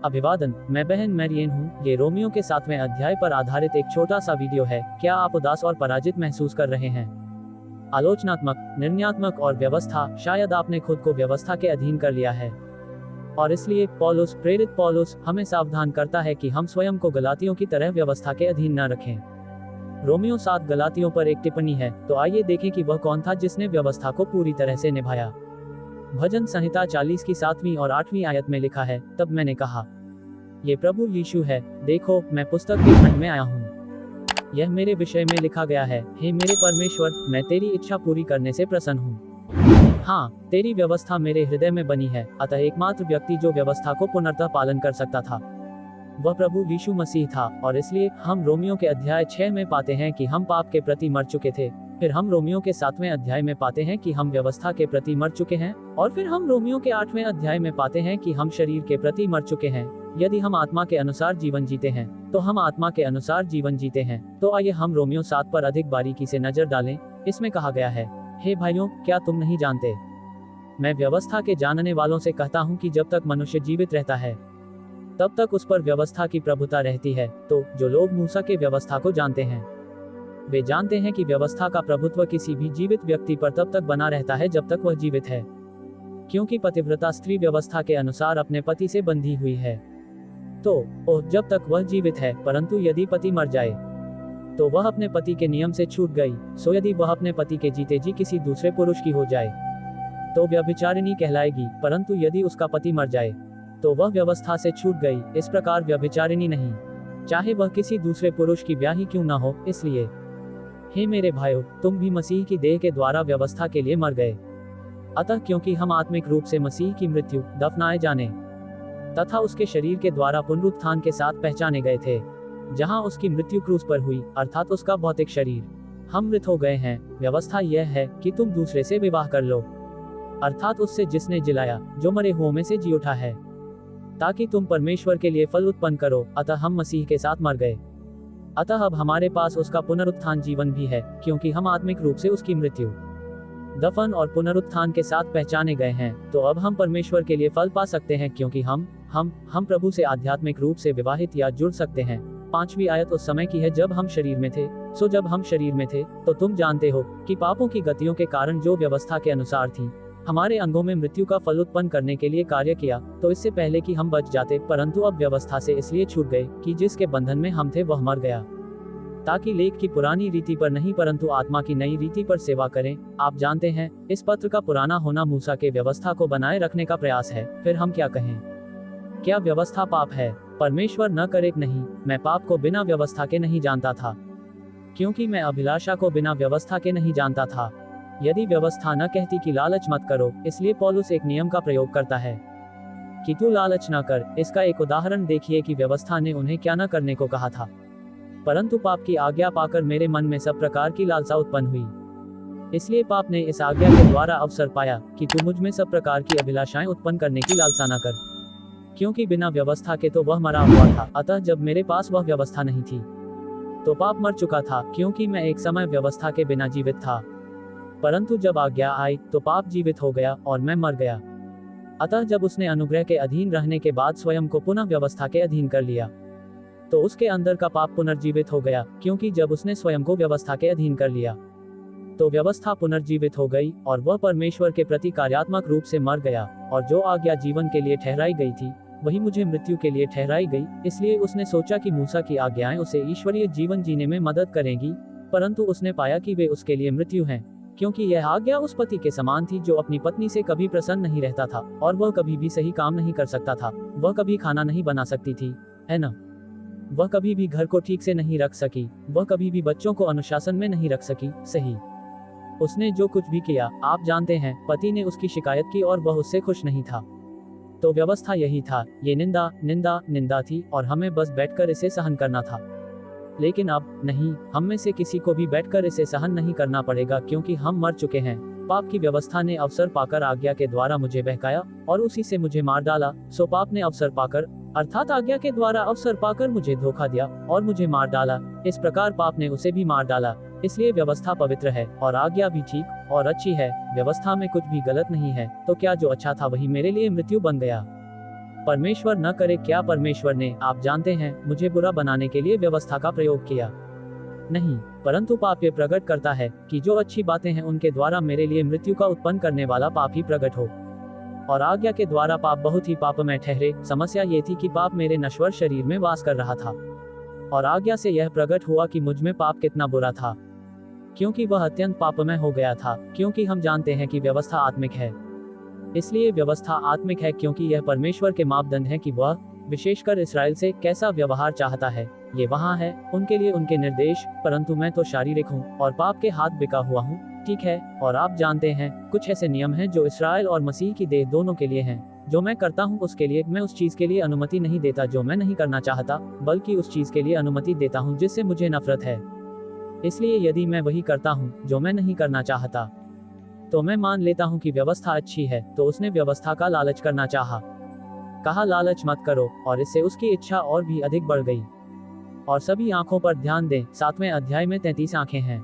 अभिवादन, मैं बहन मैरियन हूँ। ये रोमियो के 7वें अध्याय पर आधारित एक छोटा सा वीडियो है। क्या आप उदास और पराजित महसूस कर रहे हैं? आलोचनात्मक, निर्णयात्मक और व्यवस्था, शायद आपने खुद को व्यवस्था के अधीन कर लिया है। और इसलिए प्रेरित पौलुस हमें सावधान करता है कि हम स्वयं को गलातियों की तरह व्यवस्था के अधीन न रखें। रोमियो 7 गलातियों पर एक टिप्पणी है, तो आइए देखें कि वह कौन था जिसने व्यवस्था को पूरी तरह से निभाया। भजन संहिता 40 की 7वीं और 8वीं आयत में लिखा है, तब मैंने कहा, ये प्रभु यीशु है, देखो मैं पुस्तक के खंड में आया हूँ। यह मेरे विषय में लिखा गया है, हे मेरे परमेश्वर, मैं तेरी इच्छा पूरी करने से प्रसन्न हूँ। हाँ, तेरी व्यवस्था मेरे हृदय में बनी है। अतः एकमात्र व्यक्ति जो व्यवस्था को पुनर्तः पालन कर सकता था, वह प्रभु यीशु मसीह था। और इसलिए हम रोमियो के अध्याय 6 में पाते हैं कि हम पाप के प्रति मर चुके थे। फिर हम रोमियो के 7वें अध्याय में पाते हैं कि हम व्यवस्था के प्रति मर चुके हैं। और फिर हम रोमियो के 8वें अध्याय में पाते हैं कि हम शरीर के प्रति मर चुके हैं। यदि हम आत्मा के अनुसार जीवन जीते हैं, तो हम आत्मा के अनुसार जीवन जीते हैं। तो आइए हम रोमियो 7 पर अधिक बारीकी से नजर डालें। इसमें कहा गया है, हे भाइयों, क्या तुम नहीं जानते? मैं व्यवस्था के जानने वालों से कहता हूँ कि जब तक मनुष्य जीवित रहता है, तब तक उस पर व्यवस्था की प्रभुता रहती है। तो जो लोग मूसा के व्यवस्था को जानते हैं, वे जानते हैं कि व्यवस्था का प्रभुत्व किसी भी जीवित व्यक्ति पर तब तक बना रहता है जब तक वह जीवित है, क्योंकि पतिव्रता स्त्री व्यवस्था के अनुसार अपने पति से बंधी हुई है। तो जब तक वह जीवित है, परंतु यदि पति मर जाए, तो वह अपने पति के नियम से छूट गई। सो यदि वह अपने पति के जीते जी किसी दूसरे पुरुष की हो जाए, तो व्यभिचारिणी कहलाएगी। परंतु यदि उसका पति मर जाए, तो वह व्यवस्था से छूट गई। इस प्रकार व्यभिचारिणी नहीं, चाहे वह किसी दूसरे पुरुष की ब्याही क्यों न हो। इसलिए हे मेरे भाइयों, तुम भी मसीह की देह के द्वारा व्यवस्था के लिए मर गए। अतः क्योंकि हम आत्मिक रूप से मसीह की मृत्यु, दफनाए जाने तथा उसके शरीर के द्वारा पुनरुत्थान के साथ पहचाने गए थे, जहां उसकी मृत्यु क्रूस पर हुई, अर्थात उसका भौतिक शरीर, हम मृत हो गए हैं। व्यवस्था यह है कि तुम दूसरे से विवाह कर लो, अर्थात उससे जिसने जिलाया, जो मरे हुओं में से जी उठा है, ताकि तुम परमेश्वर के लिए फल उत्पन्न करो। अतः हम मसीह के साथ मर गए। अतः अब हमारे पास उसका पुनरुत्थान जीवन भी है, क्योंकि हम आत्मिक रूप से उसकी मृत्यु, दफन और पुनरुत्थान के साथ पहचाने गए हैं। तो अब हम परमेश्वर के लिए फल पा सकते हैं, क्योंकि हम प्रभु से आध्यात्मिक रूप से विवाहित या जुड़ सकते हैं। 5वीं आयत उस समय की है जब हम शरीर में थे। सो जब हम शरीर में थे, तो तुम जानते हो कि पापों की गतियों के कारण जो व्यवस्था के अनुसार थी, हमारे अंगों में मृत्यु का फल उत्पन्न करने के लिए कार्य किया। तो इससे पहले कि हम बच जाते, परंतु अब व्यवस्था से इसलिए छूट गए कि जिसके बंधन में हम थे वह मर गया, ताकि लेख की पुरानी रीति पर नहीं परंतु आत्मा की नई रीति पर सेवा करें। आप जानते हैं, इस पत्र का पुराना होना मूसा के व्यवस्था को बनाए रखने का प्रयास है। फिर हम क्या कहें? क्या व्यवस्था पाप है? परमेश्वर न करे नहीं। मैं पाप को बिना व्यवस्था के नहीं जानता था, क्योंकि मैं अभिलाषा को बिना व्यवस्था के नहीं जानता था। यदि व्यवस्था न कहती कि लालच मत करो, इसलिए पौलुस एक नियम का प्रयोग करता है कि तू लालच न कर। इसका एक उदाहरण देखिए कि व्यवस्था ने उन्हें क्या न करने को कहा था। परंतु पाप की आज्ञा पाकर मेरे मन में सब प्रकार की लालसा उत्पन्न हुई। इसलिए पाप ने इस आज्ञा के द्वारा अवसर पाया कि तू मुझ में सब प्रकार की अभिलाषाएं उत्पन्न करने की लालसा न कर, क्योंकि बिना व्यवस्था के तो वह मरा हुआ था। अतः जब मेरे पास वह व्यवस्था नहीं थी, तो पाप मर चुका था, क्योंकि मैं एक समय व्यवस्था के बिना जीवित था। परंतु जब आज्ञा आई, तो पाप जीवित हो गया और मैं मर गया। अतः जब उसने अनुग्रह के अधीन रहने के बाद स्वयं को पुनः व्यवस्था के अधीन कर लिया, तो उसके अंदर का पाप पुनर्जीवित हो गया, क्योंकि जब उसने स्वयं को व्यवस्था के अधीन कर लिया, तो व्यवस्था पुनर्जीवित हो गई और वह परमेश्वर के प्रति कार्यात्मक रूप से मर गया। और जो आज्ञा जीवन के लिए ठहराई गई थी, वही मुझे मृत्यु के लिए ठहराई गई। इसलिए उसने सोचा कि मूसा की आज्ञाएं उसे ईश्वरीय जीवन जीने में मदद करेंगी, परंतु उसने पाया कि वे उसके लिए मृत्यु हैं, क्योंकि यह आज्ञा उस पति के समान थी जो अपनी पत्नी से कभी प्रसन्न नहीं रहता था, और वह कभी भी सही काम नहीं कर सकता था। वह कभी खाना नहीं बना सकती थी, है ना? वह कभी भी घर को ठीक से नहीं रख सकी, वह कभी भी बच्चों को अनुशासन में नहीं रख सकी। सही, उसने जो कुछ भी किया, आप जानते हैं, पति ने उसकी शिकायत की और वह उससे खुश नहीं था। तो व्यवस्था यही था, ये निंदा थी, और हमें बस बैठकर इसे सहन करना था। लेकिन अब नहीं, हम में से किसी को भी बैठकर इसे सहन नहीं करना पड़ेगा, क्योंकि हम मर चुके हैं। पाप की व्यवस्था ने अवसर पाकर आज्ञा के द्वारा मुझे बहकाया और उसी से मुझे मार डाला। सो पाप ने अवसर पाकर, अर्थात आज्ञा के द्वारा अवसर पाकर मुझे धोखा दिया और मुझे मार डाला। इस प्रकार पाप ने उसे भी मार डाला। इसलिए व्यवस्था पवित्र है और आज्ञा भी ठीक और अच्छी है। व्यवस्था में कुछ भी गलत नहीं है। तो क्या जो अच्छा था वही मेरे लिए मृत्यु बन गया? परमेश्वर न करे क्या परमेश्वर ने, आप जानते हैं, मुझे बुरा बनाने के लिए व्यवस्था का प्रयोग किया? नहीं, परंतु पाप ये प्रकट करता है कि जो अच्छी बातें हैं उनके द्वारा मेरे लिए मृत्यु का उत्पन्न करने वाला पाप ही प्रकट हो। और आज्ञा के द्वारा पाप बहुत ही पापमय ठहरे। समस्या ये थी कि पाप मेरे नश्वर शरीर में वास कर रहा था, और आज्ञा से यह प्रकट हुआ कि मुझ में पाप कितना बुरा था, क्योंकि वह अत्यंत पापमय हो गया था। क्योंकि हम जानते हैं कि व्यवस्था आत्मिक है, इसलिए व्यवस्था आत्मिक है, क्योंकि यह परमेश्वर के मापदंड है कि वह विशेषकर इस्राएल से कैसा व्यवहार चाहता है। ये वहाँ है, उनके लिए उनके निर्देश। परंतु मैं तो शारीरिक हूँ और पाप के हाथ बिका हुआ हूँ, ठीक है। और आप जानते हैं, कुछ ऐसे नियम हैं जो इस्राएल और मसीह की देह दोनों के लिए हैं। जो मैं करता हूँ उसके लिए मैं उस चीज के लिए अनुमति नहीं देता जो मैं नहीं करना चाहता, बल्कि उस चीज के लिए अनुमति देता हूँ जिससे मुझे नफरत है। इसलिए यदि मैं वही करता हूँ जो मैं नहीं करना चाहता, तो मैं मान लेता हूँ कि व्यवस्था अच्छी है। तो उसने व्यवस्था का लालच करना चाहा, कहा लालच मत करो, और इससे उसकी इच्छा और भी अधिक बढ़ गई। और सभी आंखों पर ध्यान दें, 7वें अध्याय में 33 आंखें हैं,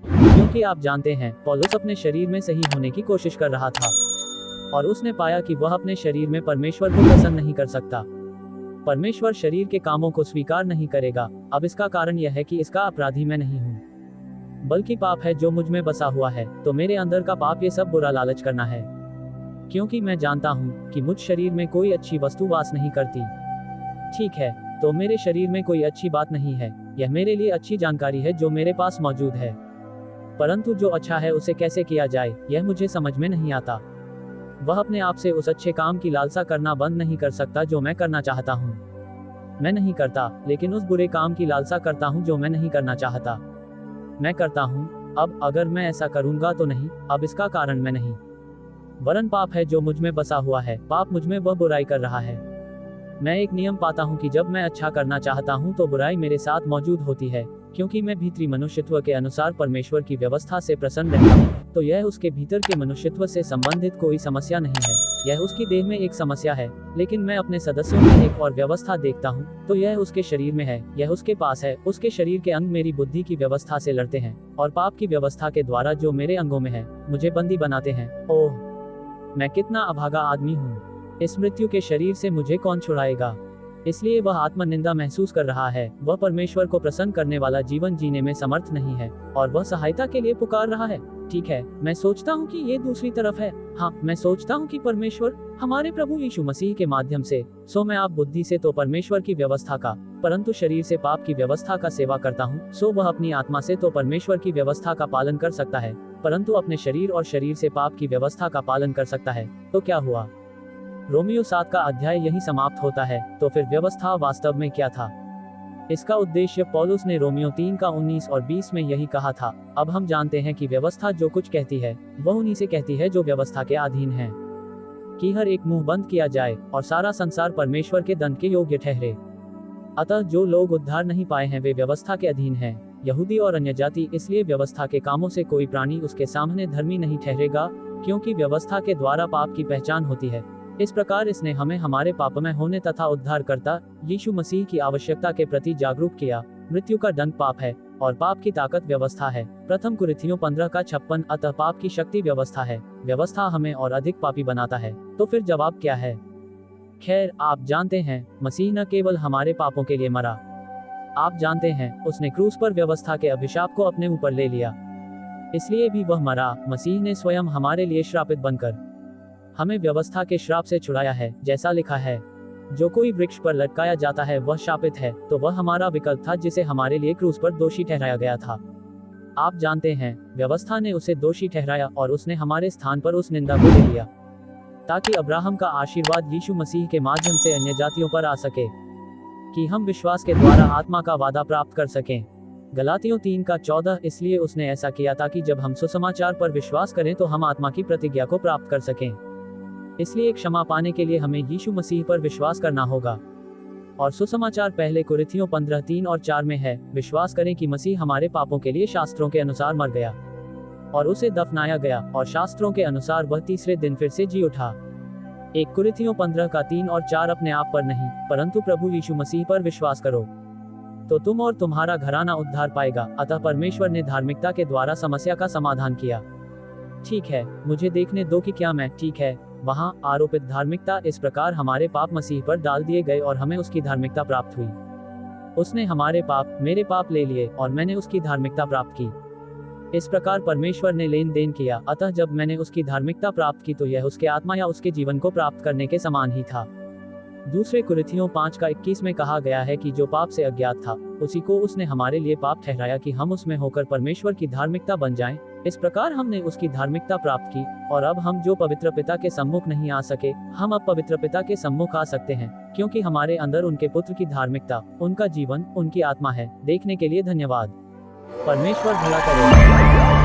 क्योंकि आप जानते हैं पौलुस अपने शरीर में सही होने की कोशिश कर रहा था, और उसने पाया कि वह अपने शरीर में परमेश्वर को प्रसन्न नहीं कर सकता। परमेश्वर शरीर के कामों को स्वीकार नहीं करेगा। अब इसका कारण यह है कि इसका अपराधी मैं नहीं हूँ, बल्कि पाप है जो मुझ में बसा हुआ है। तो मेरे अंदर का पाप ये सब बुरा लालच करना है, क्योंकि मैं जानता हूँ कि मुझ शरीर में कोई अच्छी वस्तु वास नहीं करती। ठीक है, तो मेरे शरीर में कोई अच्छी बात नहीं है। यह मेरे लिए अच्छी जानकारी है जो मेरे पास मौजूद है, परंतु जो अच्छा है उसे कैसे किया जाए यह मुझे समझ में नहीं आता। वह अपने आप से उस अच्छे काम की लालसा करना बंद नहीं कर सकता जो मैं करना चाहता हूँ। मैं नहीं करता, लेकिन उस बुरे काम की लालसा करता हूँ जो मैं नहीं करना चाहता, मैं करता हूँ। अब अगर मैं ऐसा करूँगा तो नहीं, अब इसका कारण मैं नहीं, वरन पाप है जो मुझ में बसा हुआ है। पाप मुझ में वह बुराई कर रहा है। मैं एक नियम पाता हूँ कि जब मैं अच्छा करना चाहता हूँ तो बुराई मेरे साथ मौजूद होती है। क्योंकि मैं भीतरी मनुष्यत्व के अनुसार परमेश्वर की व्यवस्था से प्रसन्न रहता हूँ, तो यह उसके भीतर के मनुष्यत्व से संबंधित कोई समस्या नहीं है। यह उसकी देह में एक समस्या है, लेकिन मैं अपने सदस्यों में एक और व्यवस्था देखता हूँ, तो यह उसके शरीर में है, यह उसके पास है। उसके शरीर के अंग मेरी बुद्धि की व्यवस्था से लड़ते हैं, और पाप की व्यवस्था के द्वारा जो मेरे अंगों में है मुझे बंदी बनाते हैं। ओह, मैं कितना अभागा आदमी हूँ! इस मृत्यु के शरीर से मुझे कौन छुड़ाएगा? इसलिए वह आत्मनिंदा महसूस कर रहा है। वह परमेश्वर को प्रसन्न करने वाला जीवन जीने में समर्थ नहीं है, और वह सहायता के लिए पुकार रहा है। ठीक है, मैं सोचता हूँ कि ये दूसरी तरफ है। हाँ, मैं सोचता हूँ कि परमेश्वर हमारे प्रभु यीशु मसीह के माध्यम से, सो मैं आप बुद्धि से तो परमेश्वर की व्यवस्था का, परंतु शरीर से पाप की व्यवस्था का सेवा करता हूँ। सो वह अपनी आत्मा से तो परमेश्वर की व्यवस्था का पालन कर सकता है, परंतु अपने शरीर और शरीर से पाप की व्यवस्था का पालन कर सकता है। तो क्या हुआ? रोमियो 7 का अध्याय यही समाप्त होता है। तो फिर व्यवस्था वास्तव में क्या था? इसका उद्देश्य पौलुस ने रोमियो 3 का 19 और 20 में यही कहा था। अब हम जानते हैं कि व्यवस्था जो कुछ कहती है वह उन्हीं से कहती है जो व्यवस्था के अधीन है, कि हर एक मुंह बंद किया जाए और सारा संसार परमेश्वर के दंड के योग्य ठहरे। अतः जो लोग उद्धार नहीं पाए हैं वे व्यवस्था के अधीन हैं, यहूदी और अन्य जाति। इसलिए व्यवस्था के कामों से कोई प्राणी उसके सामने धर्मी नहीं ठहरेगा, क्योंकि व्यवस्था के द्वारा पाप की पहचान होती है। इस प्रकार इसने हमें हमारे पापमय होने तथा उद्धारकर्ता यीशु मसीह की आवश्यकता के प्रति जागरूक किया। मृत्यु का दंड पाप है और पाप की ताकत व्यवस्था है। प्रथम कुरिन्थियों 15 का 56। अतः पाप की शक्ति व्यवस्था है, व्यवस्था हमें और अधिक पापी बनाता है। तो फिर जवाब क्या है? खैर, आप जानते हैं, मसीह न केवल हमारे पापों के लिए मरा, आप जानते हैं, उसने क्रूस पर व्यवस्था के अभिशाप को अपने ऊपर ले लिया, इसलिए भी वह मरा। मसीह ने स्वयं हमारे लिए श्रापित बनकर हमें व्यवस्था के श्राप से छुड़ाया है। जैसा लिखा है, जो कोई वृक्ष पर लटकाया जाता है वह शापित है। तो वह हमारा विकल्प था जिसे हमारे लिए क्रूस पर दोषी ठहराया गया था। आप जानते हैं, व्यवस्था ने उसे दोषी ठहराया और उसने हमारे स्थान पर उस निंदा को ले लिया, ताकि अब्राहम का आशीर्वाद यीशु मसीह के माध्यम से अन्य जातियों पर आ सके, कि हम विश्वास के द्वारा आत्मा का वादा प्राप्त कर सकें। गलातियों 3 का 14। इसलिए उसने ऐसा किया ताकि जब हम सुसमाचार पर विश्वास करें तो हम आत्मा की प्रतिज्ञा को प्राप्त कर सकें। इसलिए क्षमा पाने के लिए हमें यीशु मसीह पर विश्वास करना होगा। और सुसमाचार पहले कुरिन्थियों 15 3 और 4 में है, विश्वास करें कि मसीह हमारे पापों के लिए शास्त्रों के अनुसार मर गया और उसे दफनाया गया, और शास्त्रों के अनुसार वह तीसरे दिन फिर से जी उठा। 1 कुरिन्थियों 15 का 3 और 4 अपने आप पर नहीं, परंतु प्रभु यीशु मसीह पर विश्वास करो, तो तुम और तुम्हारा घराना उद्धार पाएगा। अतः परमेश्वर ने धार्मिकता के द्वारा समस्या का समाधान किया। ठीक है, मुझे देखने दो कि क्या मैं ठीक है वहाँ आरोपित धार्मिकता इस प्रकार हमारे पाप मसीह पर डाल दिए गए और हमें उसकी धार्मिकता प्राप्त हुई। उसने हमारे पाप, मेरे पाप ले लिए और मैंने उसकी धार्मिकता प्राप्त की। इस प्रकार परमेश्वर ने लेन देन किया। अतः जब मैंने उसकी धार्मिकता प्राप्त की तो यह उसके आत्मा या उसके जीवन को प्राप्त करने के समान ही था। दूसरे कुरिन्थियों 5:21 में कहा गया है कि जो पाप से अज्ञात था, उसी को उसने हमारे लिए पाप ठहराया कि हम उसमें होकर परमेश्वर की धार्मिकता बन जाएं। इस प्रकार हमने उसकी धार्मिकता प्राप्त की, और अब हम जो पवित्र पिता के सम्मुख नहीं आ सके, हम अब पवित्र पिता के सम्मुख आ सकते हैं, क्योंकि हमारे अंदर उनके पुत्र की धार्मिकता, उनका जीवन, उनकी आत्मा है। देखने के लिए धन्यवाद। परमेश्वर भला करे।